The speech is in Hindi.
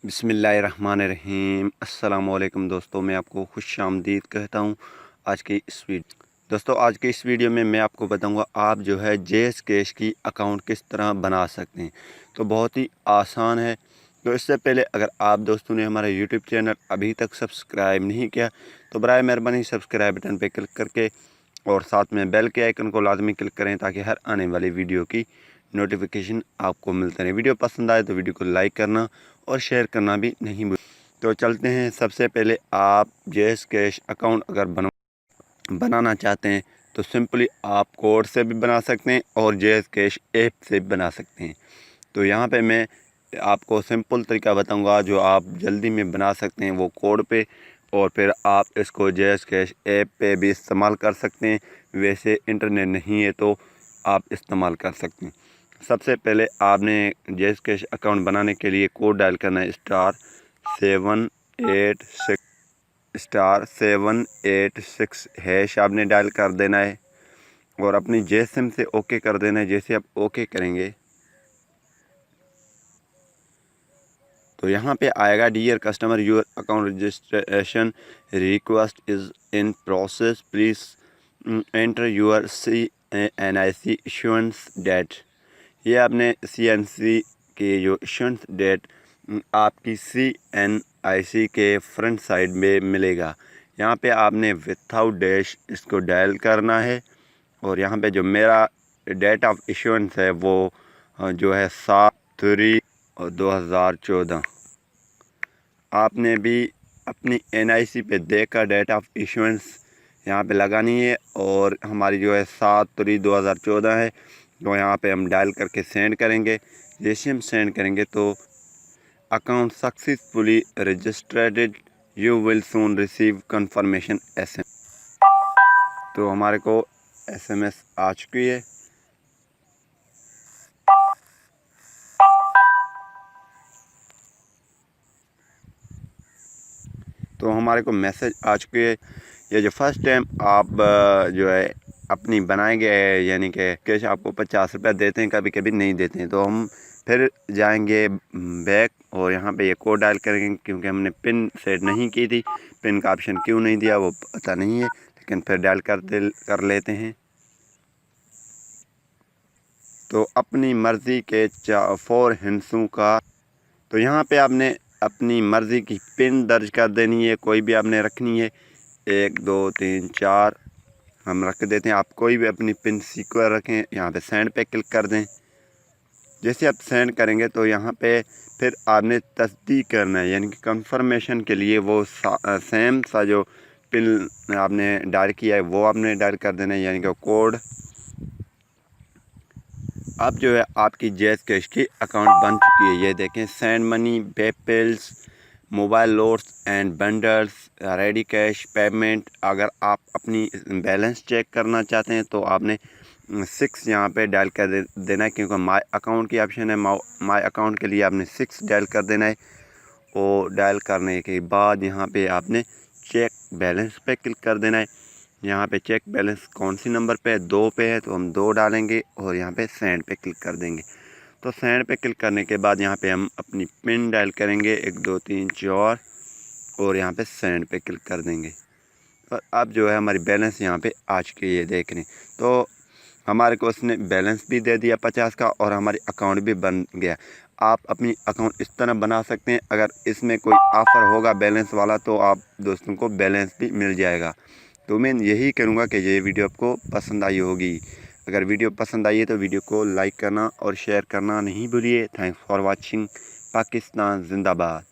बिस्मिल्लाहिर्रहमानिर्रहीम। अस्सलामुअलैकुम दोस्तों, मैं आपको खुशामदीद कहता हूँ आज की इस वीडियो में मैं आपको बताऊँगा आप जो है जेएस कैश की अकाउंट किस तरह बना सकते हैं। तो बहुत ही आसान है। तो इससे पहले अगर आप दोस्तों ने हमारा यूट्यूब चैनल अभी तक सब्सक्राइब नहीं किया तो बराए मेहरबानी सब्सक्राइब बटन पर क्लिक करके और साथ में बेल के आइकन को लाजमी क्लिक करें ताकि हर आने वाली वीडियो की नोटिफिकेशन आपको मिलता रहे। वीडियो पसंद आए तो वीडियो को लाइक करना और शेयर करना भी नहीं भूलें। तो चलते हैं। सबसे पहले आप जेएस कैश अकाउंट अगर बनाना चाहते हैं तो सिंपली आप कोड से भी बना सकते हैं और जेएस कैश ऐप से भी बना सकते हैं। तो यहाँ पे मैं आपको सिंपल तरीका बताऊंगा जो आप जल्दी में बना सकते हैं वो कोड पे, और फिर आप इसको जेएस कैश ऐप पे भी इस्तेमाल कर सकते हैं। वैसे इंटरनेट नहीं है तो आप इस्तेमाल कर सकते हैं। सबसे पहले आपने जेएस कैश अकाउंट बनाने के लिए कोड डायल करना है *786*786 हैश आपने डायल कर देना है और अपनी जेएस सिम से ओके कर देना है। जैसे आप ओके करेंगे तो यहाँ पे आएगा dear customer your account registration request is in process, please enter your CNIC issuance date. ये आपने CNC के जो इशुएंस डेट आपकी CNIC के फ्रंट साइड में मिलेगा। यहाँ पे आपने विथआउट डैश इसको डायल करना है और यहाँ पे जो मेरा डेट ऑफ इशुएंस है वो जो है 7/3/2014। आपने भी अपनी NIC पे देखकर डेट ऑफ इशुएंस यहाँ पे लगानी है और हमारी जो है 7/3/2014 है। तो यहाँ पे हम डायल करके सेंड करेंगे। जैसे हम सेंड करेंगे तो account successfully registered, you will soon receive confirmation SMS। तो हमारे को SMS आ चुकी है। तो हमारे को मैसेज आ चुकी है। ये जो फर्स्ट टाइम आप जो है अपनी बनाएंगे यानी कि कैश आपको 50 रुपये देते हैं, कभी कभी नहीं देते हैं, तो हम फिर जाएंगे बैक और यहाँ पे ये कोड डायल करेंगे क्योंकि हमने पिन सेट नहीं की थी। पिन का ऑप्शन क्यों नहीं दिया वो पता नहीं है, लेकिन फिर डायल कर लेते हैं। तो अपनी मर्ज़ी के 4 हिस्सों का, तो यहाँ पे आपने अपनी मर्ज़ी की पिन दर्ज कर देनी है, कोई भी आपने रखनी है 1 2 3 4 हम रख देते हैं। आप कोई भी अपनी पिन सिक्योर रखें। यहाँ पे सेंड पे क्लिक कर दें। जैसे आप सेंड करेंगे तो यहाँ पे फिर आपने तस्दीक करना है यानी कि कंफर्मेशन के लिए वो सेम सा जो पिन आपने डायल किया है वो आपने डायल कर देना है यानी कि कोड। अब जो है आपकी जेएस कैश की अकाउंट बन चुकी है। ये देखें, send money, pay bills, mobile loads and bundles, ready cash payment. अगर आप अपनी बैलेंस चेक करना चाहते हैं तो आपने 6 यहाँ पे डायल कर देना है क्योंकि माय अकाउंट की ऑप्शन है। माय अकाउंट के लिए आपने 6 डायल कर देना है और डायल करने के बाद यहाँ पे आपने चेक बैलेंस पे क्लिक कर देना है। यहाँ पे चेक बैलेंस कौन सी नंबर पे है, 2 पे है, तो हम 2 डालेंगे और यहाँ पे सेंड पे क्लिक कर देंगे। तो सेंड पे क्लिक करने के बाद यहाँ पे हम अपनी पिन डायल करेंगे 1 2 3 4 और यहाँ पे सेंड पे क्लिक कर देंगे। और अब जो है हमारी बैलेंस यहाँ पे आ चुकी है देख रहे। तो हमारे को उसने बैलेंस भी दे दिया 50 का और हमारी अकाउंट भी बन गया। आप अपनी अकाउंट इस तरह बना सकते हैं। अगर इसमें कोई ऑफ़र होगा बैलेंस वाला तो आप दोस्तों को बैलेंस भी मिल जाएगा। तो मैं यही करूँगा कि ये वीडियो आपको पसंद आई होगी। अगर वीडियो पसंद आई है तो वीडियो को लाइक करना और शेयर करना नहीं भूलिए। Thanks for watching. पाकिस्तान जिंदाबाद।